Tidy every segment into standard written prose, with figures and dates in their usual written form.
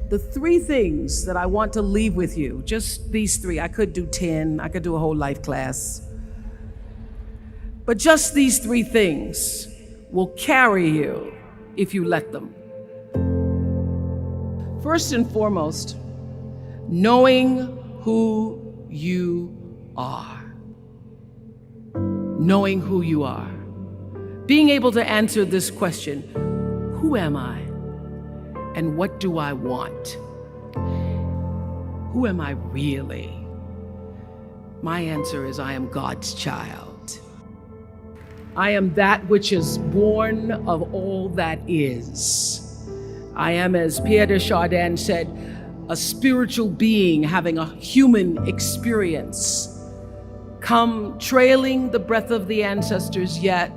The three things that I want to leave with you, just these three. I could do 10, I could do a whole life class. But just these three things will carry you if you let them. First and foremost, knowing who you are. Knowing who you are. Being able to answer this question, who am I? And what do I want? Who am I really? My answer is I am God's child. I am that which is born of all that is. I am, as Pierre de Chardin said, a spiritual being having a human experience. Come trailing the breath of the ancestors yet,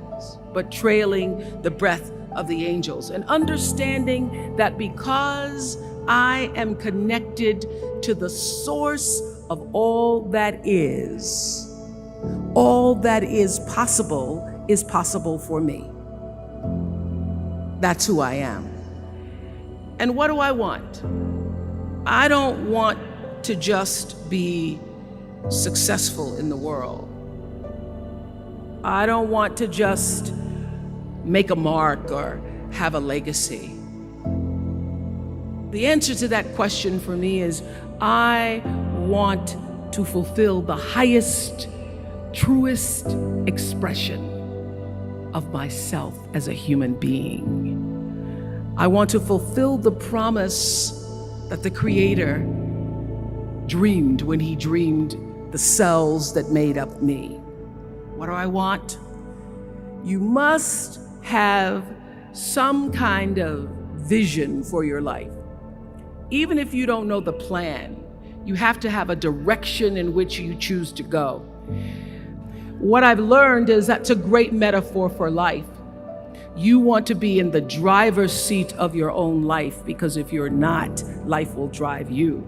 but trailing the breath of the angels, and understanding that because I am connected to the source of all that is possible for me. That's who I am. And what do I want? I don't want to just be successful in the world. I don't want to just make a mark or have a legacy. The answer to that question for me is I want to fulfill the highest, truest expression of myself as a human being. I want to fulfill the promise that the Creator dreamed when He dreamed the cells that made up me. What do I want? You must have some kind of vision for your life. Even if you don't know the plan, you have to have a direction in which you choose to go. What I've learned is that's a great metaphor for life. You want to be in the driver's seat of your own life, because if you're not, life will drive you.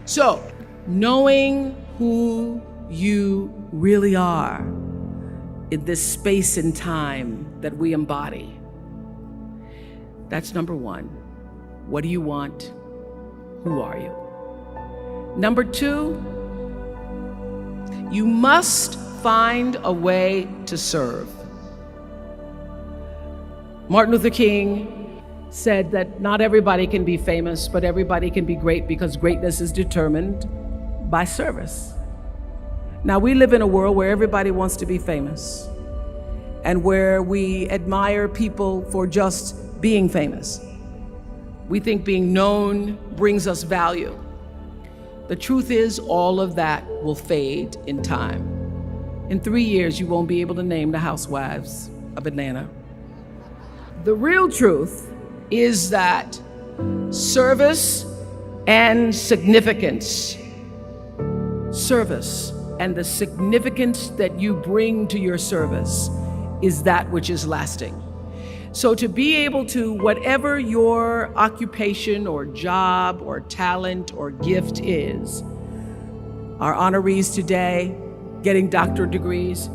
So, knowing who you really are in this space and time that we embody. That's number one. What do you want? Who are you? Number two, you must find a way to serve. Martin Luther King said that not everybody can be famous, but everybody can be great, because greatness is determined by service. Now, we live in a world where everybody wants to be famous and where we admire people for just being famous. We think being known brings us value. The truth is, all of that will fade in time. In 3 years, you won't be able to name the housewives of Atlanta. The real truth is that service and significance, service and the significance that you bring to your service is that which is lasting. So to be able to, whatever your occupation or job or talent or gift is, our honorees today getting doctorate degrees,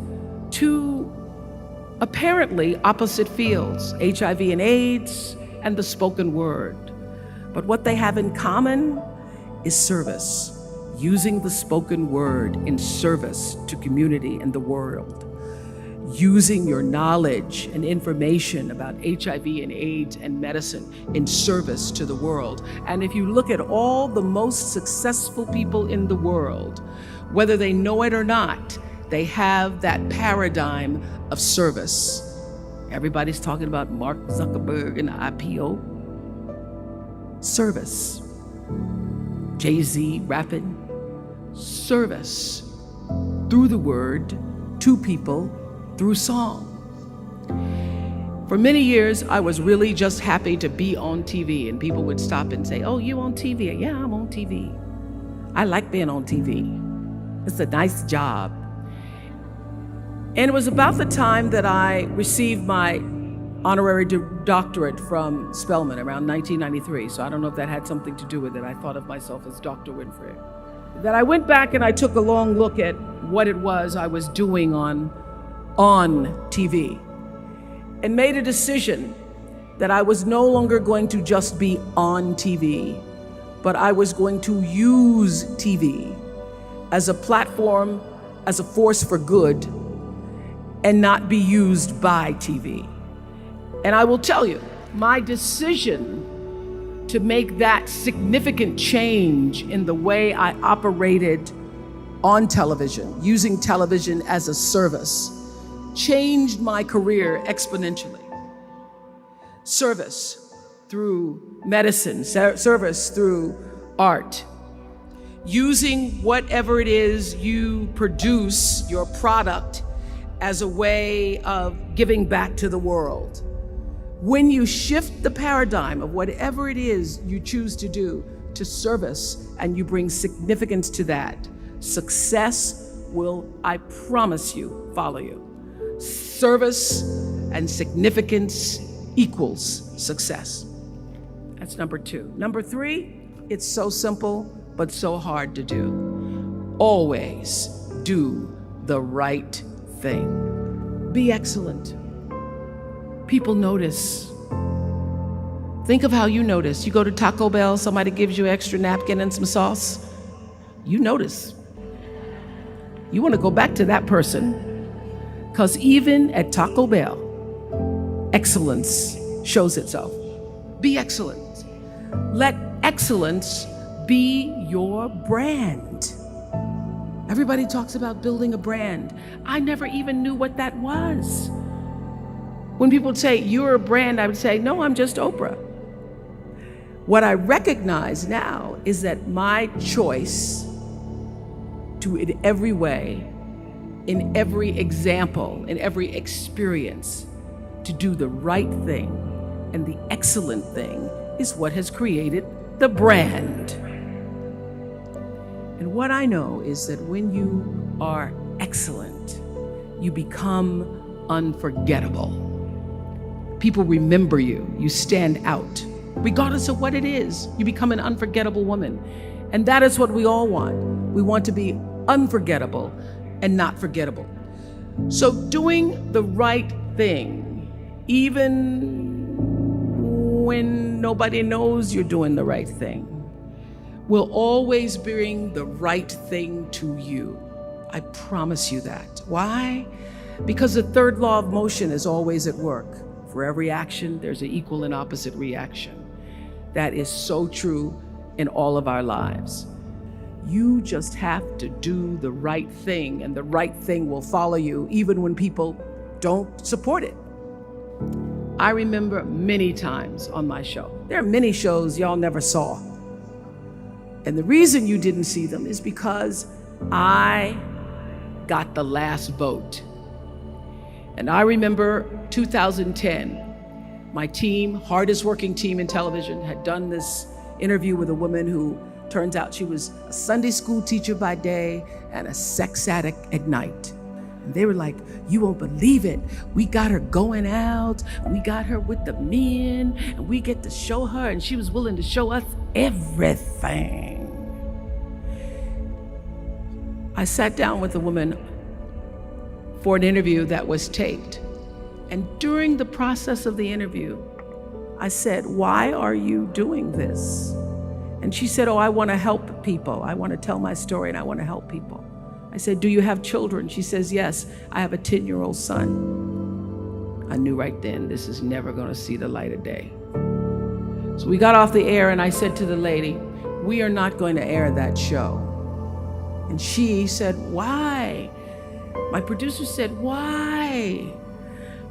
to apparently opposite fields, HIV and AIDS and the spoken word. But what they have in common is service. Using the spoken word in service to community and the world. Using your knowledge and information about HIV and AIDS and medicine in service to the world. And if you look at all the most successful people in the world, whether they know it or not, they have that paradigm of service. Everybody's talking about Mark Zuckerberg and the IPO. Service. Jay-Z rapping. Service through the word, to people, through song. For many years, I was really just happy to be on TV, and people would stop and say, "Oh, you on TV?" "Yeah, I'm on TV. I like being on TV. It's a nice job." And it was about the time that I received my honorary doctorate from Spelman around 1993. So I don't know if that had something to do with it. I thought of myself as Dr. Winfrey. That I went back and I took a long look at what it was I was doing on TV and made a decision that I was no longer going to just be on TV, but I was going to use TV as a platform, as a force for good, and not be used by TV. And I will tell you, my decision to make that significant change in the way I operated on television, using television as a service, changed my career exponentially. Service through medicine, service through art, using whatever it is you produce, your product, as a way of giving back to the world. When you shift the paradigm of whatever it is you choose to do to service, and you bring significance to that, success will, I promise you, follow you. Service and significance equals success. That's number 2. Number 3, it's so simple, but so hard to do. Always do the right thing. Be excellent. People notice. Think of how you notice. You go to Taco Bell, somebody gives you an extra napkin and some sauce. You notice. You want to go back to that person, because even at Taco Bell, excellence shows itself. Be excellent. Let excellence be your brand. Everybody talks about building a brand. I never even knew what that was. When people say, you're a brand, I would say, no, I'm just Oprah. What I recognize now is that my choice to, in every way, in every example, in every experience, to do the right thing and the excellent thing is what has created the brand. And what I know is that when you are excellent, you become unforgettable. People remember you. You stand out. Regardless of what it is, you become an unforgettable woman. And that is what we all want. We want to be unforgettable and not forgettable. So doing the right thing, even when nobody knows you're doing the right thing, will always bring the right thing to you. I promise you that. Why? Because the third law of motion is always at work. For every action, there's an equal and opposite reaction. That is so true in all of our lives. You just have to do the right thing, and the right thing will follow you even when people don't support it. I remember many times on my show. There are many shows y'all never saw. And the reason you didn't see them is because I got the last vote. And I remember 2010, my team, hardest working team in television, had done this interview with a woman who turns out she was a Sunday school teacher by day and a sex addict at night. And they were like, you won't believe it. We got her going out. We got her with the men, and we get to show her, and she was willing to show us everything. I sat down with a woman for an interview that was taped. And during the process of the interview, I said, why are you doing this? And she said, oh, I want to help people. I want to tell my story and I want to help people. I said, do you have children? She says, yes, I have a 10-year-old son. I knew right then, this is never going to see the light of day. So we got off the air and I said to the lady, we are not going to air that show. And she said, why? My producer said, why?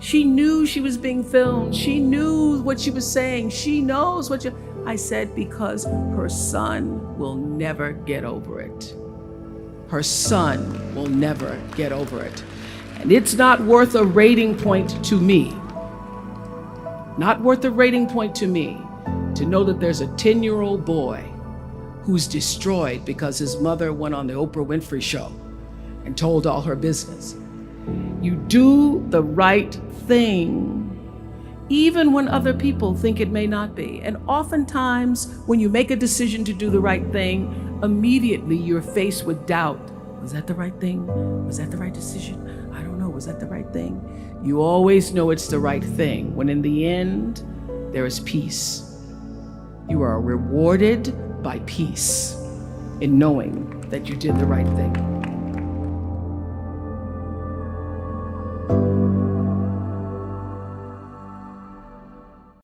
She knew she was being filmed. She knew what she was saying. She knows what you... I said, because her son will never get over it. Her son will never get over it. And it's not worth a rating point to me. Not worth a rating point to me to know that there's a 10-year-old boy who's destroyed because his mother went on the Oprah Winfrey Show and told all her business. You do the right thing even when other people think it may not be. And oftentimes, when you make a decision to do the right thing, immediately you're faced with doubt. Was that the right thing? Was that the right decision? I don't know, was that the right thing? You always know it's the right thing, when in the end, there is peace. You are rewarded by peace in knowing that you did the right thing.